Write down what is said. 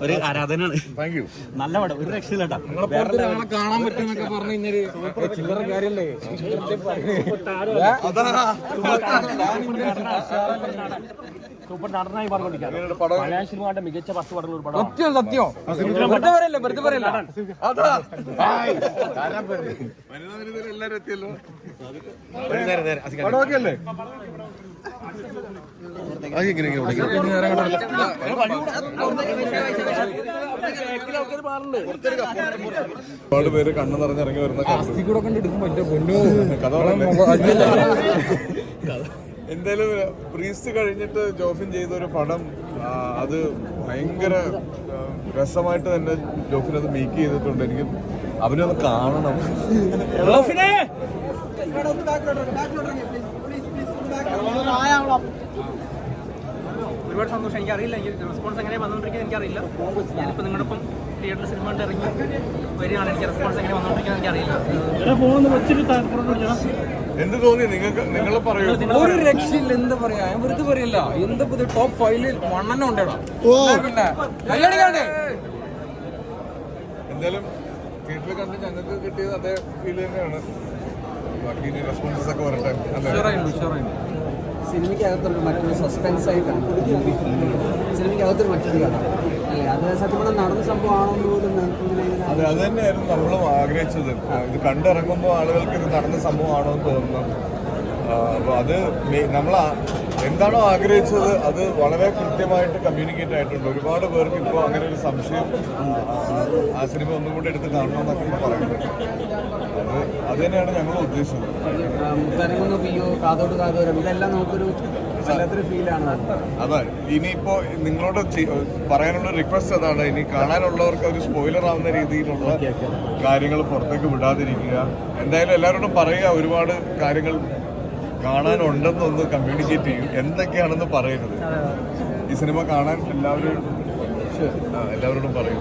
ഒരു ആരാധനാണ്. നല്ല പടം, ഒരു രക്ഷയില്ല. കാണാൻ പറ്റുമെന്നൊക്കെ പറഞ്ഞു കഴിഞ്ഞാല് ചില്ലറ കാര്യല്ലേ. സൂപ്പർ നടനായി പറഞ്ഞോണ്ടിരിക്കുകയാണ്. മലയാള സിനിമയുടെ മികച്ച 10 പടങ്ങൾ ഒരു പടം. സത്യം വെറുതെ പറയല്ല. എല്ലാരും എത്തിയല്ലോ. പടമൊക്കെയല്ലേ? ഒരുപാട് പേര് കണ്ണു നിറഞ്ഞിറങ്ങി വരുന്ന എന്തായാലും പ്രീസ്റ്റ് കഴിഞ്ഞിട്ട് ജോഫിൻ ചെയ്ത ഒരു പടം, അത് ഭയങ്കര രസമായിട്ട് തന്നെ ജോഫിൻ അത് മേക്ക് ചെയ്തിട്ടുണ്ട്. എനിക്ക് അവനൊന്ന് കാണണം. ഒരുപാട് സന്തോഷം. എനിക്കറിയില്ല റെസ്പോൺസ് എങ്ങനെ വന്നുകൊണ്ടിരിക്കുന്നത്, എനിക്കറിയില്ല. ഞാനിപ്പോൾ നിങ്ങളൊപ്പം തിയേറ്ററിൽ സിനിമ കണ്ട് ഇറങ്ങി വരികയാണ്. എനിക്ക് റെസ്പോൺസ് എങ്ങനെ വന്നുകൊണ്ടിരിക്കുന്നത് എനിക്കറിയില്ല. എന്ത് തോന്നി നിങ്ങൾക്ക്? നിങ്ങൾ പറയൂ. ഒരു രക്ഷയില്ല. എന്താ പറയാ, ഞാൻ വെറുതെ പറയല്ല. എന്താ ടോപ്പ് 5 1 ഉണ്ടേടാ. എന്തായാലും തിയേറ്ററിൽ കണ്ട് ഞങ്ങൾക്ക് കിട്ടിയത് അതേ ഫീൽ തന്നെയാണ്. ബാക്കി ഇനി റെസ്പോൺസസ് ഒക്കെ വരട്ടെ. സിനിമയ്ക്കകത്തൊരു മറ്റൊരു സസ്പെൻസ് ആയിട്ടാണ് സിനിമയ്ക്കകത്തൊരു മറ്റൊരു കഥ അല്ലേ? അത് സത്യം പറഞ്ഞാൽ നടന്ന സംഭവമാണോ എന്ന് പോലും അത് തന്നെയായിരുന്നു നമ്മളും ആഗ്രഹിച്ചത്. ഇത് കണ്ടിറങ്ങുമ്പോൾ ആളുകൾക്ക് ഇത് നടന്ന സംഭവമാണോ എന്ന് തോന്നുന്നു. അപ്പോൾ അത് നമ്മൾ എന്താണോ ആഗ്രഹിച്ചത് അത് വളരെ കൃത്യമായിട്ട് കമ്മ്യൂണിക്കേറ്റ് ആയിട്ടുണ്ട്. ഒരുപാട് പേർക്ക് ഇപ്പോൾ അങ്ങനെ ഒരു സംശയം, ആ സിനിമ ഒന്നും കൂടി എടുത്ത് കാണണമെന്നൊക്കെ പറയുന്നത്. അത് തന്നെയാണ് ഞങ്ങൾ ഉദ്ദേശിച്ചത്. ഇതെല്ലാം നമുക്കൊരു വല്ലാത്തൊരു ഫീലാണ്. അതെ, ഇനിയിപ്പോ നിങ്ങളോട് പറയാനുള്ള റിക്വസ്റ്റ് അതാണ്. ഇനി കാണാനുള്ളവർക്ക് ഒരു സ്പോയിലർ ആവുന്ന രീതിയിലുള്ള കാര്യങ്ങൾ പുറത്തേക്ക് വിടാതിരിക്കുക. എന്തായാലും എല്ലാവരോടും പറയുക, ഒരുപാട് കാര്യങ്ങൾ കാണാനുണ്ടെന്നൊന്ന് കമ്മ്യൂണിക്കേറ്റ് ചെയ്യും. എന്തൊക്കെയാണെന്ന് പറയരുത്. ഈ സിനിമ കാണാൻ എല്ലാവരോടും പറയും.